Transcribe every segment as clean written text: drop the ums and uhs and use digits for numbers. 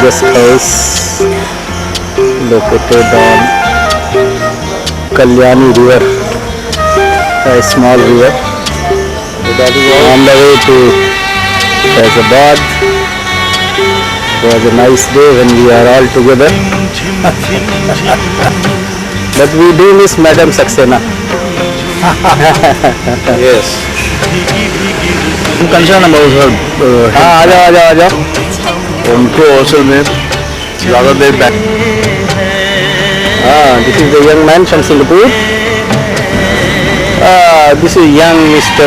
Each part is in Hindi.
guest house located on Kalyani River, a small river. On the way to Faizabad. It was a nice day when we are all together. But we do miss Madam Saxena. Yes. I'm concerned about her. आ जाओ. उनको हॉस्टल में ज़्यादा देर बैठ. This is the young man from Singapore. This is young Mr.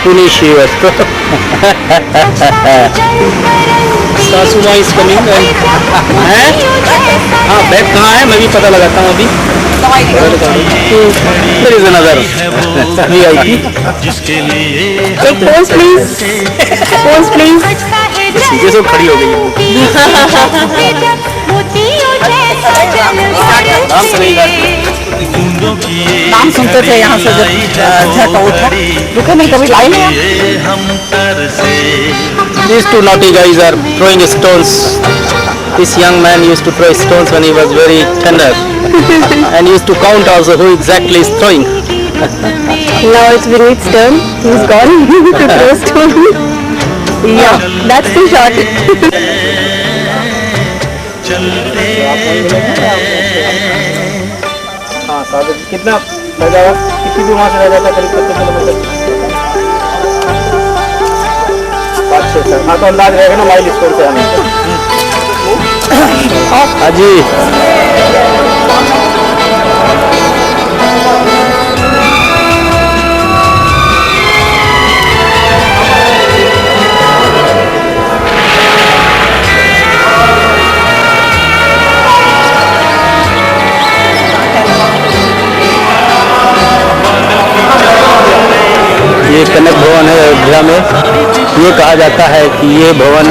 Punish Srivastava. Sasuma is coming. हैं? हाँ, बैग कहाँ है? मैं भी पता लगाता हूँ अभी. There is another VIP. एक pose please. Pose please. सीधे से खड़ी हो गई है. नाम सुनते थे यहाँ से जब झटका उठा. रुके नहीं कभी लाए नहीं. These two naughty guys are throwing stones. This young man used to throw stones when he was very tender and used to count also who exactly is throwing. Now it's Vinit's turn. He's gone to throw stone. Yeah, that's too short. हाँ साहब कितना लग जाएगा कितनी दूर वहाँ से रह जाता है करीब कितने किलोमीटर 5-6 सर हाँ तो अंदाज रहेगा ना माइल स्कोर से आने हाँ जी ये कनक भवन है अयोध्या में. ये कहा जाता है कि ये भवन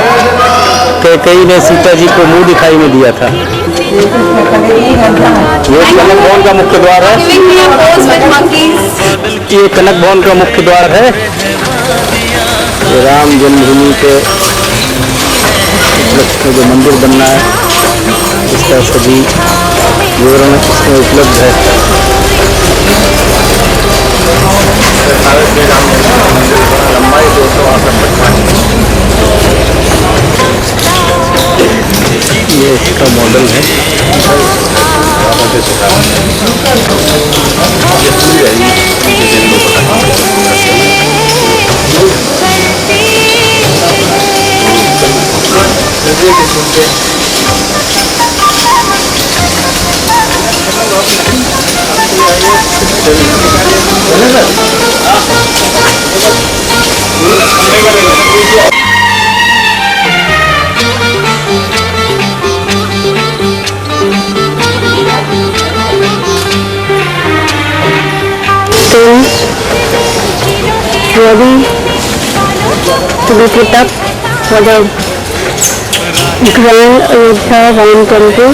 कैकेयी ने सीता जी को मुंह दिखाई में दिया था. ये कनक भवन का मुख्य द्वार है. ये कनक भवन का मुख्य द्वार है. ये राम जन्मभूमि के उपलक्ष्य में जो मंदिर बनना है इसका सभी विवरण इसमें उपलब्ध है. लंबाई 258. ये इसका मॉडल है. Ready to be put up for the Grand Ayodhya Ram Temple.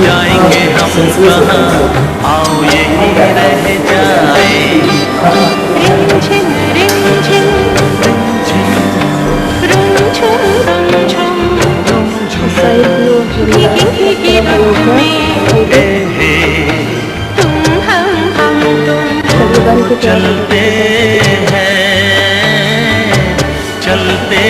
जाएंगे हम कहाँ आओ यही रह जाए चलते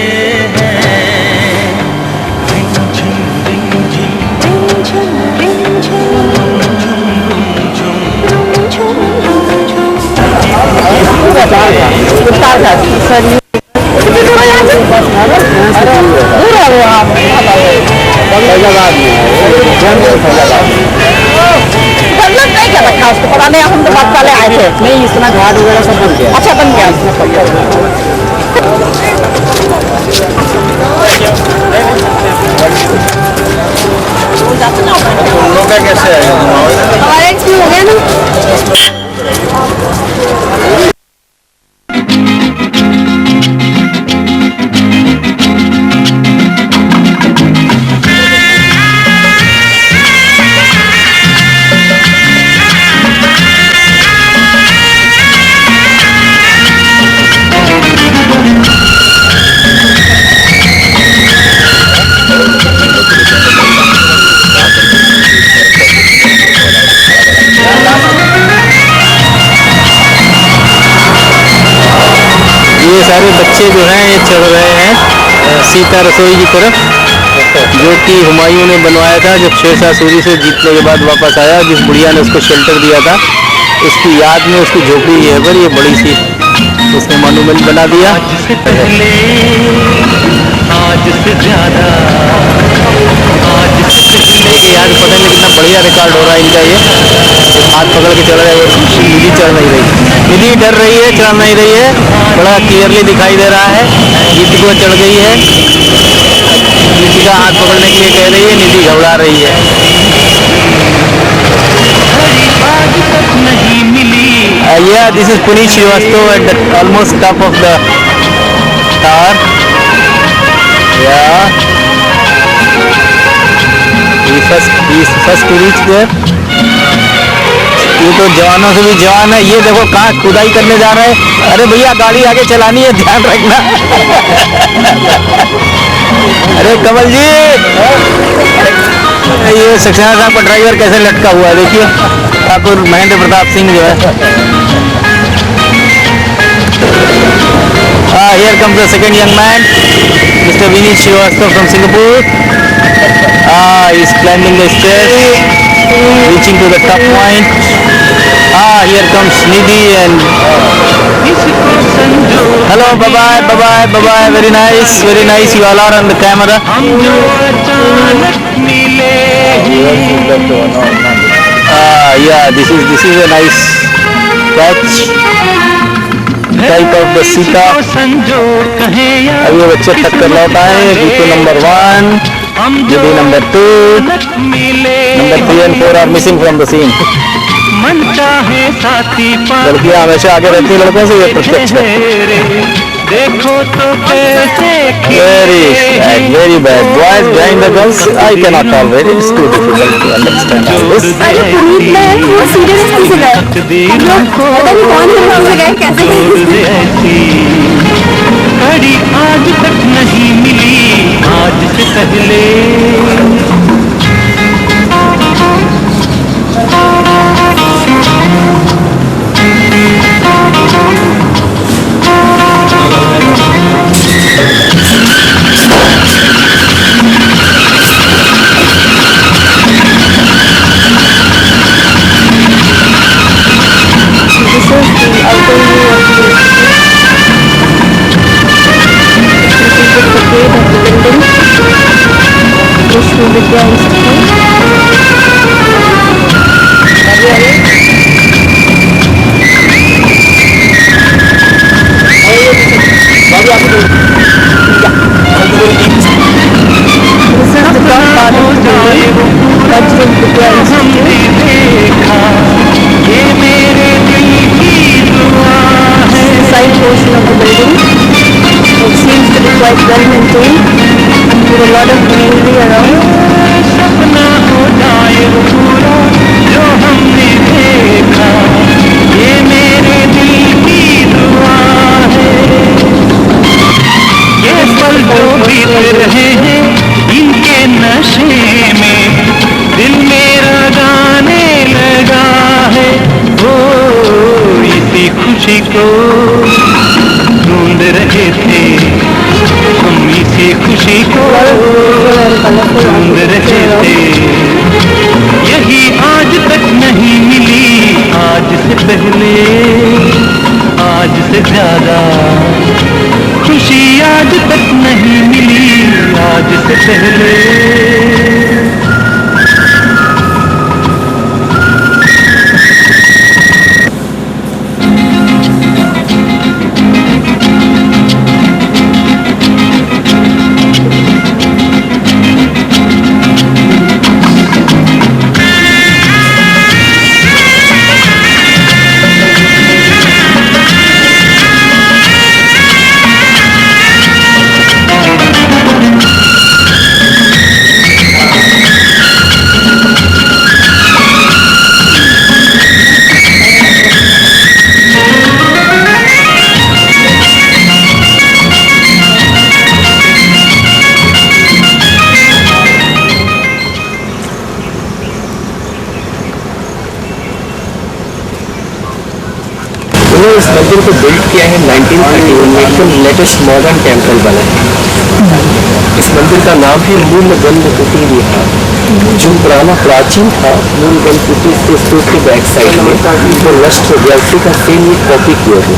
नहीं क्या रखा उसको पता नहीं. हम तो बात वाले आए थे. नहीं इतना घाट वगैरह सब बन गया. अच्छा बन गया. लोग का कैसे है हमारे एक्सपीरियंस हो गया ना. सारे बच्चे जो हैं ये चढ़ रहे हैं सीता रसोई की तरफ, जो कि हुमायूं ने बनवाया था जब शेरशाह सूरी से जीतने के बाद वापस आया। जिस बुढ़िया ने उसको शेल्टर दिया था, उसकी याद में उसकी झोपड़ी है पर ये बड़ी सी उसने मॉन्यूमेंट बना दिया। आज से पहले, आज से ज्यादा, आज से पहले। देखिए आज पता नहीं कितना बढ़िया रिकॉर्ड हो रहा है इनका। ये हाथ पकड़ के चल रहा है, निधि चढ़ नहीं रही, निधि डर रही है, चढ़ नहीं रही है, बड़ा क्लियरली दिखाई दे रहा है। निधि को चढ़ गई है, निधि का हाथ पकड़ने के लिए कह रही है, निधि घबरा रही है। घड़ी आज तक नहीं मिली। Yeah, this is Puneet Srivastava at the almost top of the tower. Yeah, he first to reach there. ये तो जवानों से भी जवान है। ये देखो कहाँ खुदाई करने जा रहे हैं। अरे भैया गाड़ी आगे चलानी है, ध्यान रखना। अरे कमल जी, ये सक्सेना साहब का ड्राइवर कैसे लटका हुआ है देखिए, ठाकुर महेंद्र प्रताप सिंह जो है। Here comes the second young man, Mr. Vineet Srivastava from Singapore. He's climbing the stairs, reaching to the top point. Here comes Nidhi and इसको संजो hello, bye-bye, very nice, you all are on the camera. हम जो अचानक मिले Yeah, this is a nice catch, type of the Sita. इसको संजो कहे या अब ये बच्चे टक्कर लौट आए। जीतू नंबर 1, हम जो Nidhi नंबर 2, अचानक मिले number 3 and 4 are missing from the scene. मन चाहे साथी पर लड़कियां हमेशा आगे रहती है लड़कों से, ये प्रत्यक्ष है। ठहरे, देखो तो कैसे Very bad. Boys behind the girls, I cannot tolerate it. It's too difficult to understand all this. अरे पुनीत में वो सीरियस कैसे गए? हम लोग पता नहीं कौन से गाँव से गए, कैसे गए? ऐसी घड़ी आज तक नहीं मिली, आज से पहले। हमने देखा, ये मेरे दिल की दुआ है। Side portion of the building. It seems to be quite well maintained, with a lot of greenery around. सपना हो जाए वो पूरा जो हमने देखा, ये मेरे दिल की दुआ है। ये पल जो बीत रहे हैं इनके नशे में, दिल मेरा गाने लगा है। ओ इसी खुशी को ढूंढ रहे थे हम, इसी खुशी को ढूंढ रहे थे। यही आज तक नहीं मिली, आज से पहले, आज से ज्यादा। खुशी आज तक नहीं मिली, आज से पहले। इन्होंने इस मंदिर को बिल्ड किया है 1931 में, एकदम लेटेस्ट मॉडर्न टेम्पल बना है। इस मंदिर का नाम है मूलगंध कुटी विहार। जो पुराना प्राचीन था मूलगंध कुटी के स्तूप के बैक साइड में तो नष्ट हो गया, उसी का सेम ये कॉपी किया है।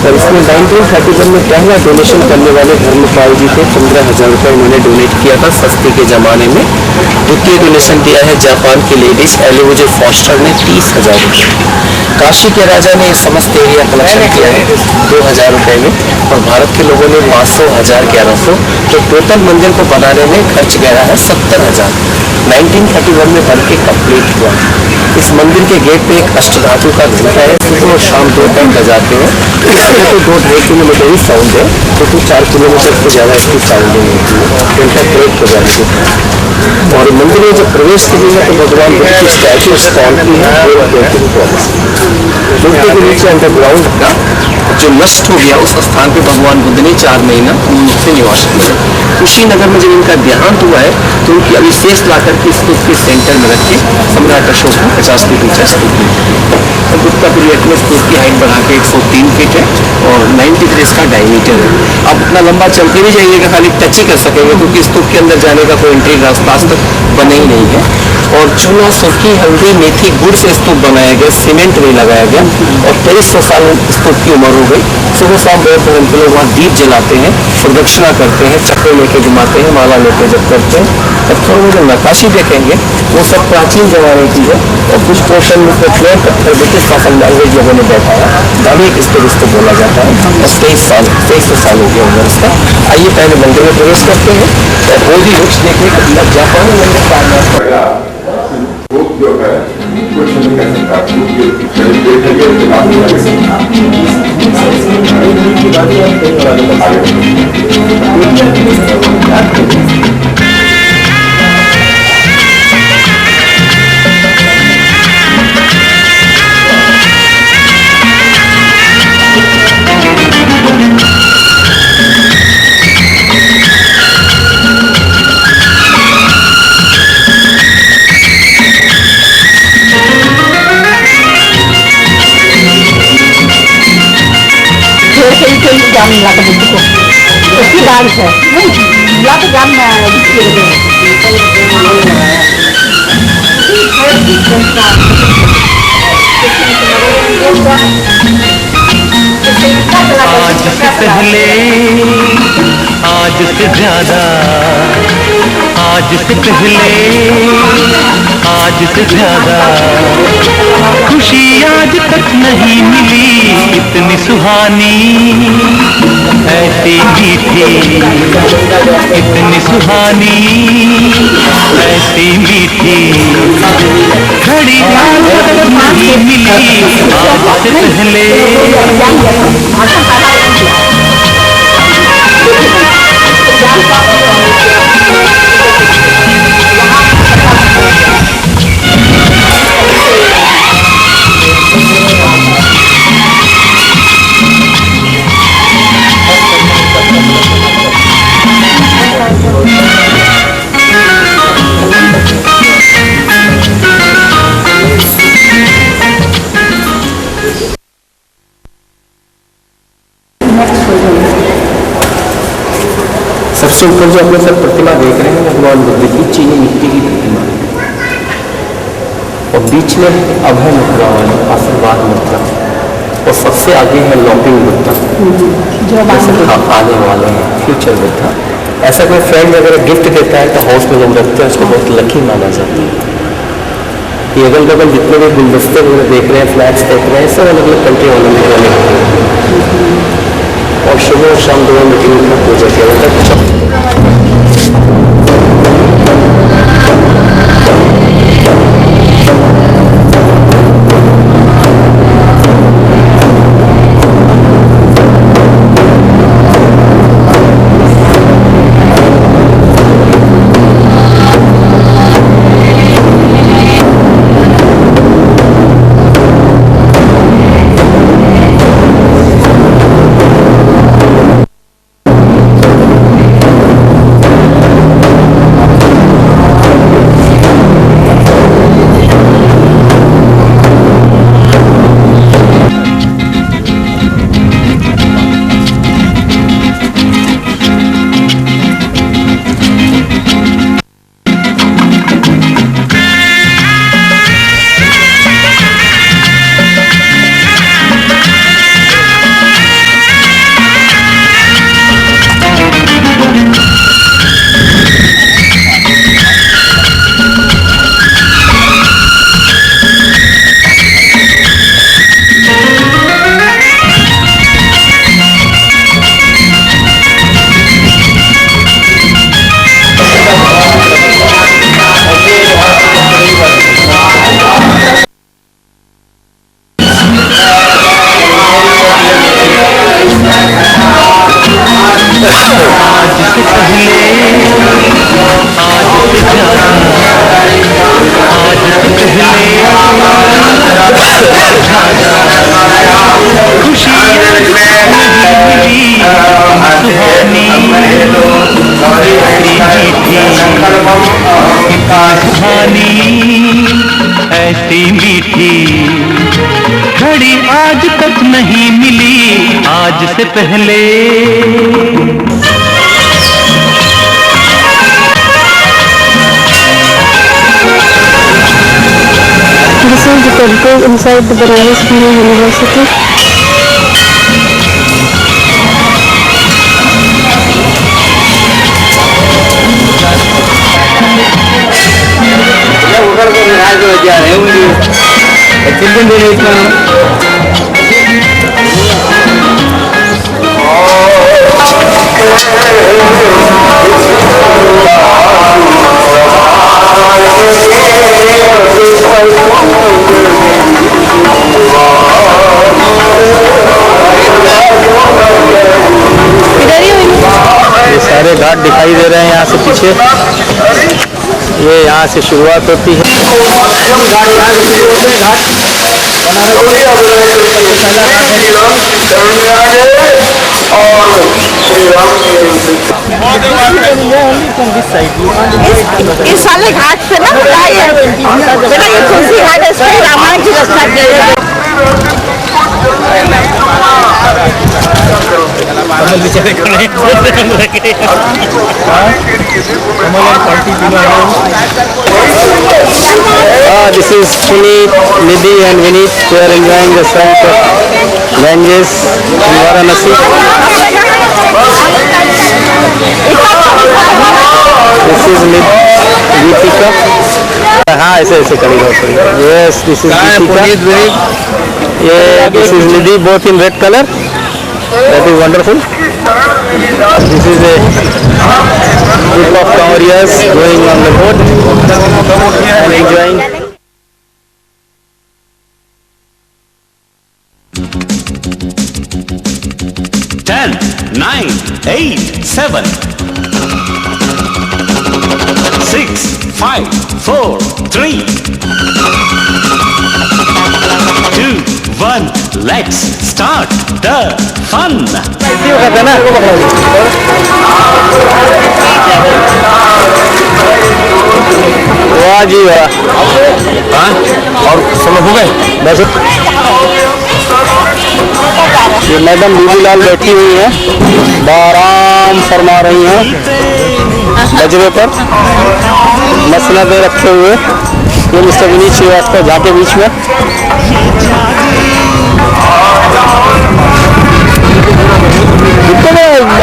और इसमें 1931 में पहला डोनेशन करने वाले धर्मपाल जी थे, 15,000 रुपये उन्होंने डोनेट किया था सस्ते के ज़माने में। द्वितीय डोनेशन दिया है जापान की लेडीज एलिवुजे फॉस्टर ने 30,000 रुपये। काशी के राजा ने समस्त एरिया कलेक्शन किया है 2,000 रुपये में, और भारत के लोगों ने 500, 1000, 1100, तो टोटल मंदिर को बनाने में खर्च गया है 70,000। 1931 में बन के कम्प्लीट हुआ। इस मंदिर के गेट पे एक अष्टधातु का घंटा है, सुबह और शाम 2 टाइम बजाते हैं। इसमें तो 2-2.5 किलोमीटर ही साउंड है, तो 4 किलोमीटर से ज़्यादा इसकी साउंडिंग होती है, घंटा ब्रेक हो जाने के। और मंदिर में जब प्रवेश करेंगे तो भगवान बुद्ध की स्टैचू स्टॉल की है, मूर्ति के नीचे अंडरग्राउंड का जो नष्ट हो गया उस स्थान पे भगवान बुद्ध ने 4 महीना से निवास किया। कुशीनगर में जब इनका देहांत हुआ है तो उनकी अविशेष ला करके स्तूप के सेंटर में रख के सम्राट अशोक ने 50 फीट ऊंचा स्तूप लिया। गुप्ता पीरियड में स्तूप की हाइट बढ़ा के 103 फीट है और 93 इसका डायमीटर है। अब उतना लंबा चलते नहीं जाइएगा, खाली टच ही कर सकेंगे क्योंकि स्तूप के अंदर जाने का कोई एंट्री रास्ता आज तक बने ही नहीं है। और चूना, सुर्खी, हल्दी, मेथी, गुड़ से स्तूप बनाया गया, सीमेंट नहीं लगाया गया। और 2300 साल स्तूप की उम्र हो गई। सुबह शाम बौद्ध धर्म के लोग वहाँ दीप जलाते हैं, प्रदक्षिणा करते हैं, चक्र लेके घुमाते हैं, माला लेके जब करते हैं। पत्थरों में जो नक्काशी देखेंगे वो सब प्राचीन जमाने की है, और कुछ पोर्शन में प्लेन पत्थर ब्रिटिश शासन में अंग्रेज लोगों ने बैठाया, दालिक इसको बोला जाता है। और 2300 साल हो गया उम्र इसका। आइए पहले मंदिर में प्रवेश करते हैं और बोधि वृक्ष देखने के बाद जापानी मंदिर का जो है कुछ नहीं कर सकता, जाम लगा बुद्ध को उसकी डांस है या तो जाम आज से पहले, आज से ज्यादा, आज से पहले, आज से ज्यादा खुशी आज तक नहीं मिली इतनी सुहानी, ऐसी मीठी, इतनी सुहानी, ऐसी मीठी घड़ी आज तक नहीं मिली आज से पहले। सबसे ऊपर जो अपने सब प्रतिमा देख रहे हैं भगवान बुद्ध की चीनी मिट्टी की प्रतिमा, और बीच में अभय मुद्रा वाली आशीर्वाद मुद्रा, और सबसे आगे है लॉकिंग बुद्धा जैसे आने वाले हैं फ्यूचर बुद्धा। ऐसा कोई फ्रेंड अगर गिफ्ट देता है तो हाउस में लोग रखते हैं, उसको बहुत लकी माना जाता है। ये अगल बगल जितने भी गुलदस्ते देख रहे हैं, फ्लैट्स देख रहे हैं, सब अलग अलग कंट्री वाले वाले और सुबह और शाम दोनों मीटिंग में पूजा किया जाता है। आज से पहले आज से ज्यादा, आज से पहले खुशी नहीं मिली सुहानी, कहानी ऐसी मीठी घड़ी आज तक नहीं मिली आज से पहले। This is the temple inside the Banaras Hindu University. ये सारे घाट दिखाई दे रहे हैं यहाँ से पीछे। ये यहाँ से शुरुआत होती है। इस वाले घाट से ना बेटा ये तुलसी घाट है, इसमें रामायण की रचना की है। This is Puneet, Nidhi and Vineet. They are enjoying the sun of Ganges in Varanasi. This is Geetika. हाँ ऐसे ऐसे करेगा। Yes, this is Geetika. Yeah, this is Nidhi, both in red color. That is wonderful. This is a group of Conwarias going on the boat and enjoying. 10, 9, 8, 7, 6, 5, 4, 3, 2, 1. Let's start the fun. वाह जी वाह। हाँ और सब हो गए बस। ये मैडम बीबीलाल बैठी हुई है, आराम फरमा रही हैं बजरे पर मसनदे रखे हुए। ये मिस्टर विनीत श्रीवास्तव झाके बीच में।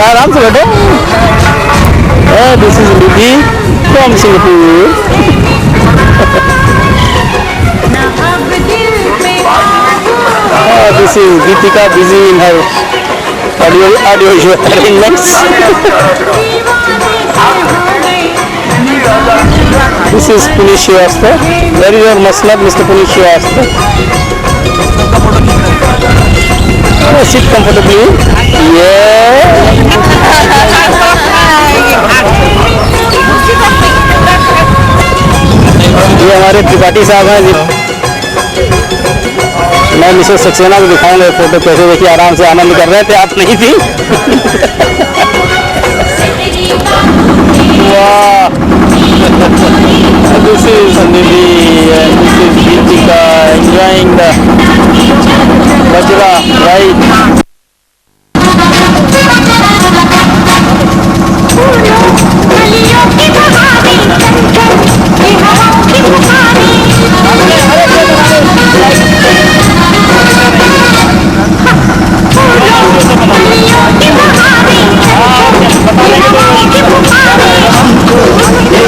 आराम से बैठो। This is Nidhi from Singapore. This is Geetika, busy in her audio arrangements. This is Puneet Srivastava. There is your Masnad, Mr. Puneet Srivastava. Sit comfortably. Yeah. ये हमारे त्रिपाठी साहब हैं। मैं मिसेस सक्सेना को दिखाऊंगा फोटो कैसे। देखिए आराम से आनंद कर रहे थे, आप नहीं थी। वाह। This is Nidhi and this is Geetika enjoying the Vajra ride.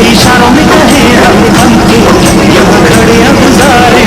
इशारों में कहे हम के यहाँ खड़े गुजारे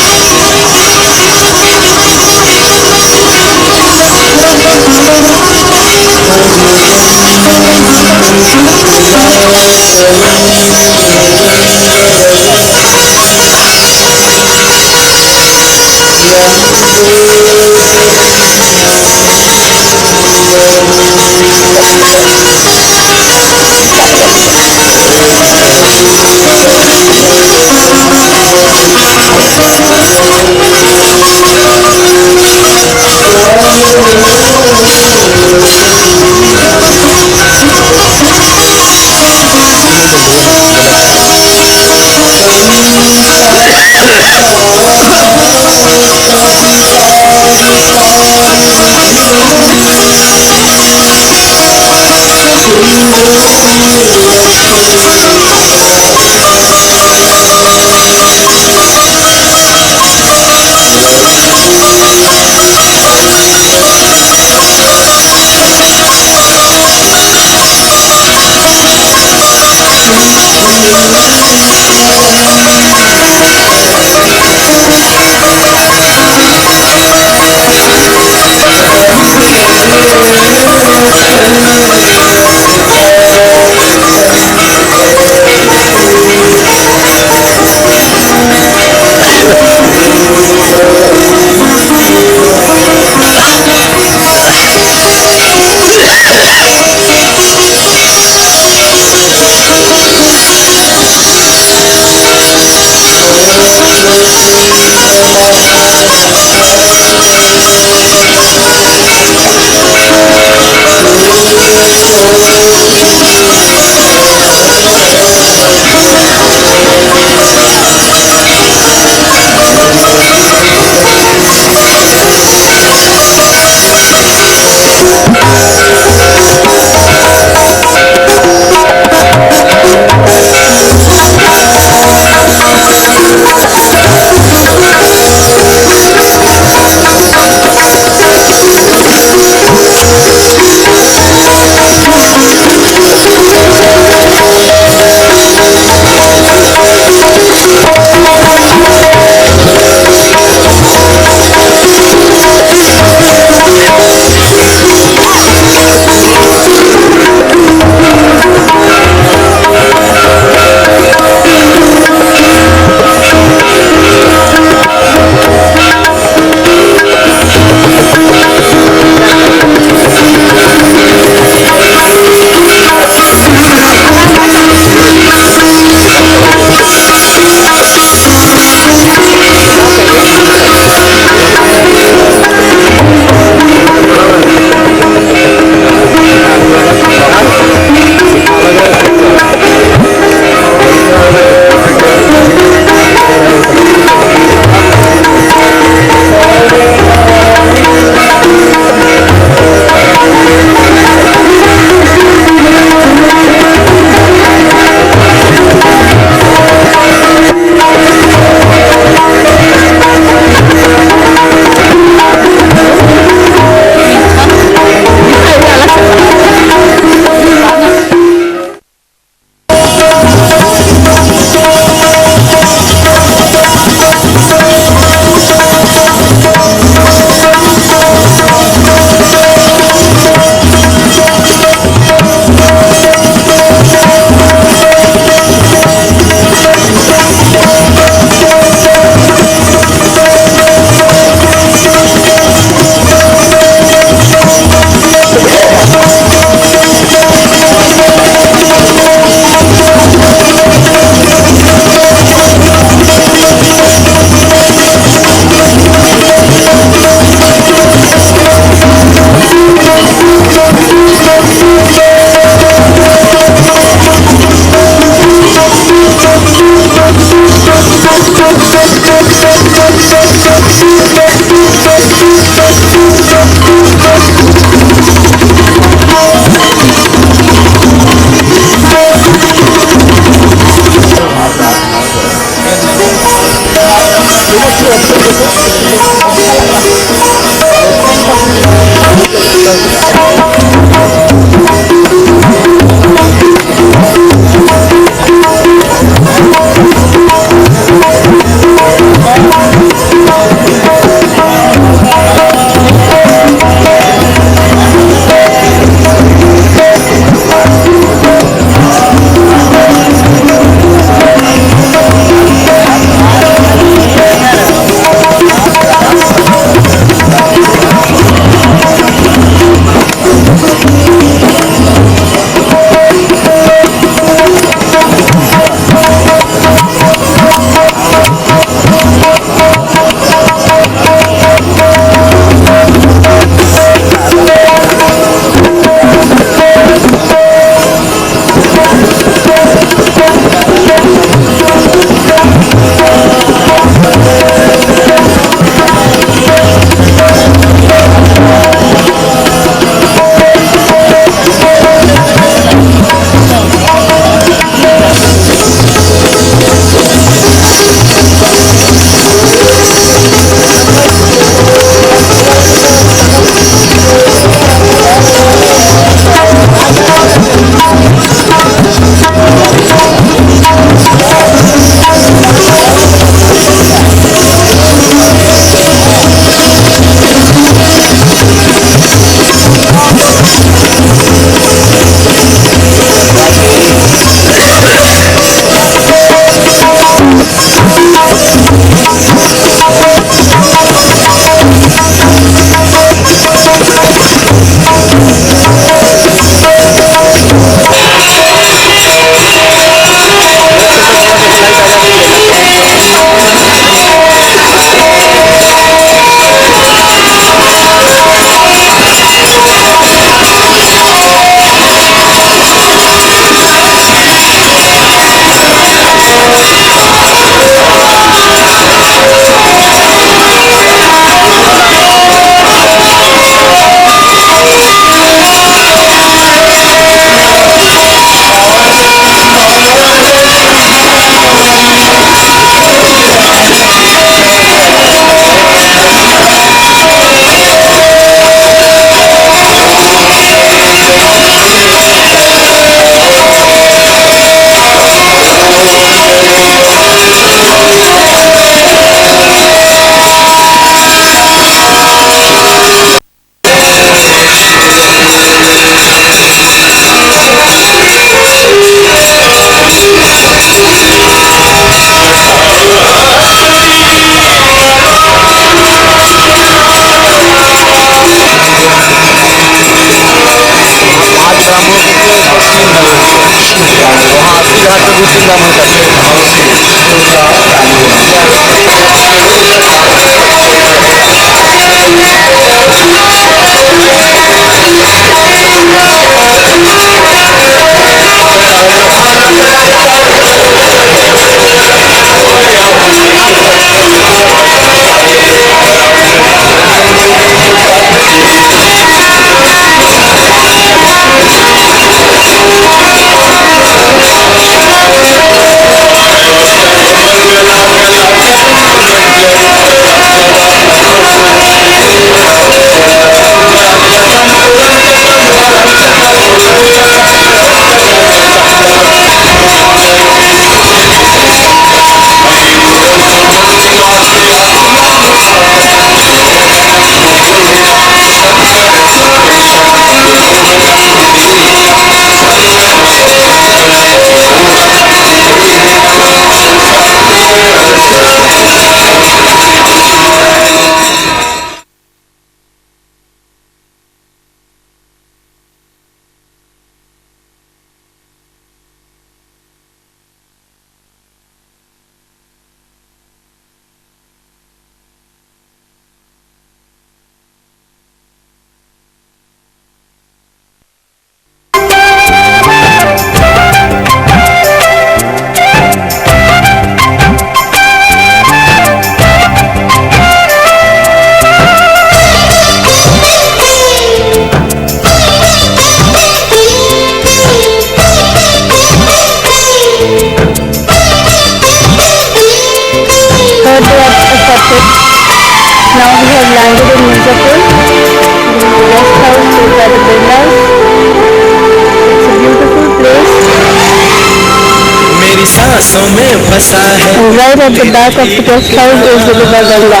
सांसों में बसा है। Right at the back of the guest house is the river Ganga.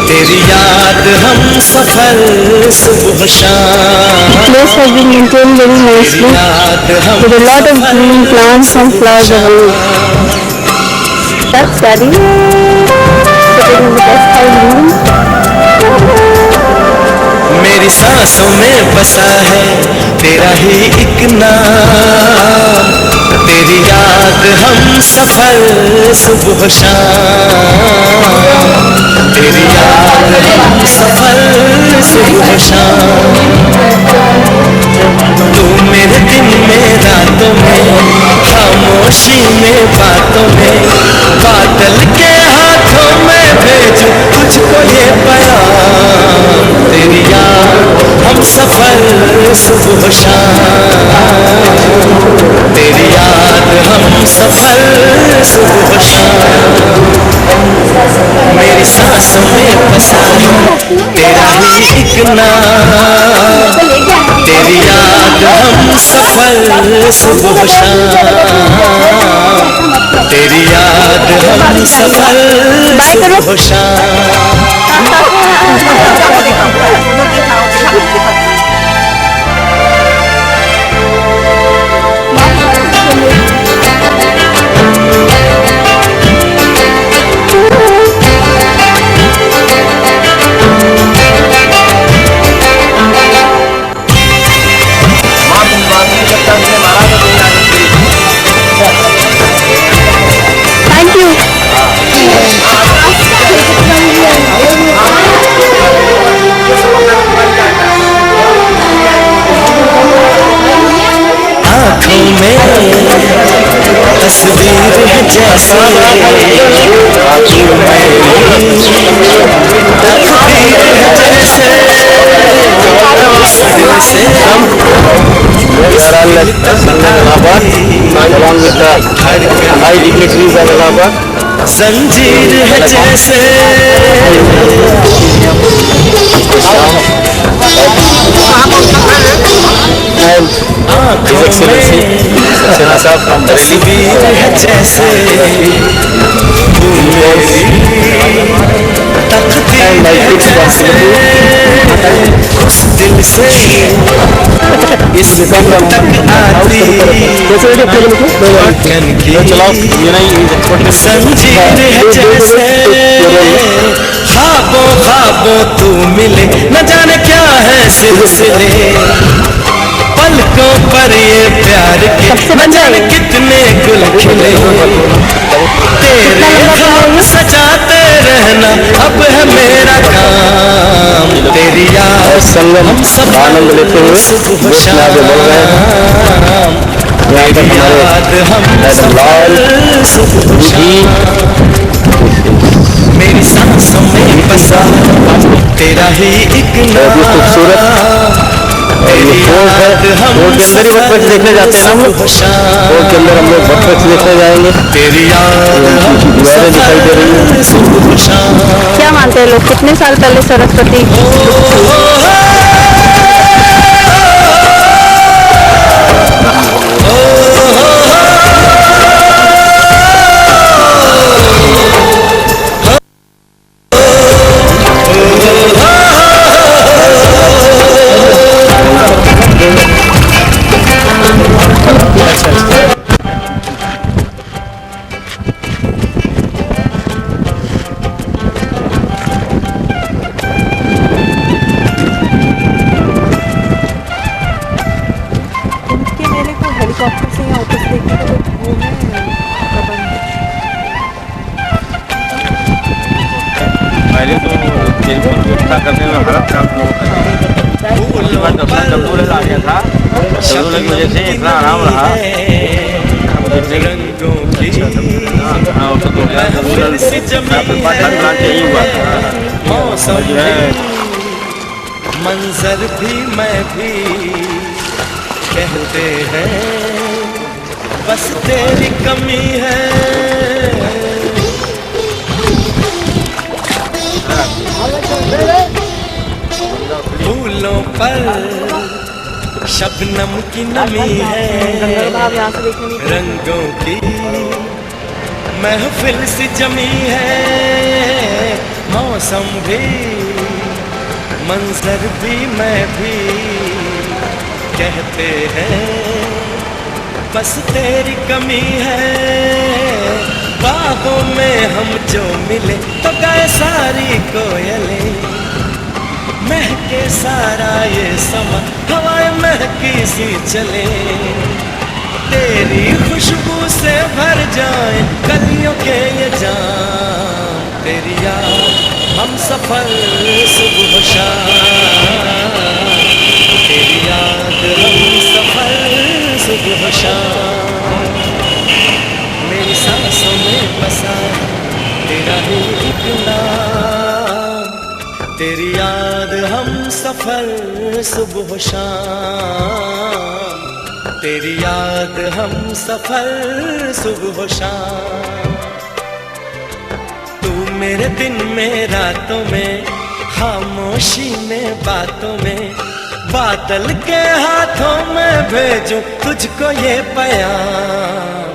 तेरी याद हम सफर सुबह शाम। The place has been maintained very nicely with a lot of green plants and flowers around. That's Daddy sitting in the guest house room. मेरी सांसों में बसा है तेरा ही एक नाम, तेरी याद हम सफर सुबह शाम, तेरी याद हम सफर सुबह शाम। तू मेरे दिन में रातों में, खामोशी में बातों में, बादल के हाथों में भेजूं तुझको ये पैगाम, तेरी याद हम सफर सुबह शाम, तेरी याद हम सफर सुबह शाम। मेरी सांसों में बसा है तेरा ही एक नाम, तेरी याद हम सफर सुबह शाम, तेरी याद हम सफर सुबह शाम। Thank you. आँखों में तस्वीर है जैसे, आँखों में तस्वीर है जैसे, दिल से हम जंजीर है जैसे, आँखों में तस्वीर है जैसे, तकदीर है जैसे, उस दिल से इस दिल तक आती धड़कन की जंजीर है जैसे, ख्वाबों ख्वाबों तू मिले न जाने क्या है सिलसिले, पलकों पर ये प्यार के न जाने कितने गुल खिले तेरे ख्वाब सजाते रहना अब है मेरा काम तेरी याद संगम आनंद लेते हुए कृष्णा आगे बढ़ रहे हैं। यहाँ पर हमारे लाल जी मेरी सांसों में बसा तेरा ही एक बहुत ही खूबसूरत। और ये फोर्ट है, फोर्ट के अंदर ही बटरफ्लाई देखने जाते हैं ना हम लोग। फोर्ट के अंदर हम लोग बटरफ्लाई देखने जाएंगे। तेरी याद दीवारें दिखाई दे रही हैं। क्या मानते हैं लोग कितने साल पहले सरस्वती के मेले को हेलीकॉप्टर से यहाँ ऊपर से देखने का वो है प्रबंध। पहले तो टेलीफोन व्यवस्था करने में हालत खराब होता था। उसके बाद दर्शन जब पूरे आ गया था टेक्नोलॉजी की वजह से इतना आराम रहा। मंजर भी मैं भी कहते हैं बस तेरी कमी है फूलों पर शबनम की नमी है यहाँ से देखने में रंगों की महफिल सी जमी है मौसम भी मंजर भी मैं भी कहते हैं बस तेरी कमी है बागों में हम जो मिले तो गाए सारी कोयलें महके सारा ये समा हवाएं महकी सी चले तेरी खुशबू से भर जाए कलियों के ये जाम तेरी याद हम सफल सुबह शाम तेरी याद हम सफल सुबह शाम मेरी सांसों में बसा तेरा ही एक नाम तेरी याद हम सफल सुबह शाम तेरी याद हम सफल सुबह शाम तू मेरे दिन में रातों में खामोशी में बातों में बादल के हाथों में भेजूं तुझको ये प्याम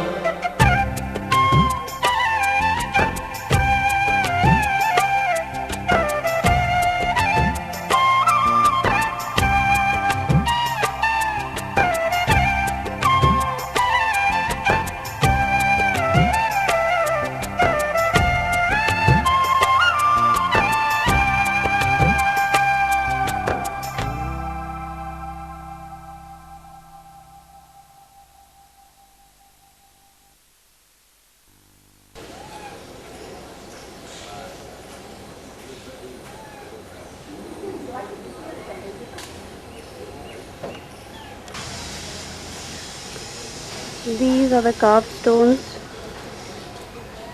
These are the carved stones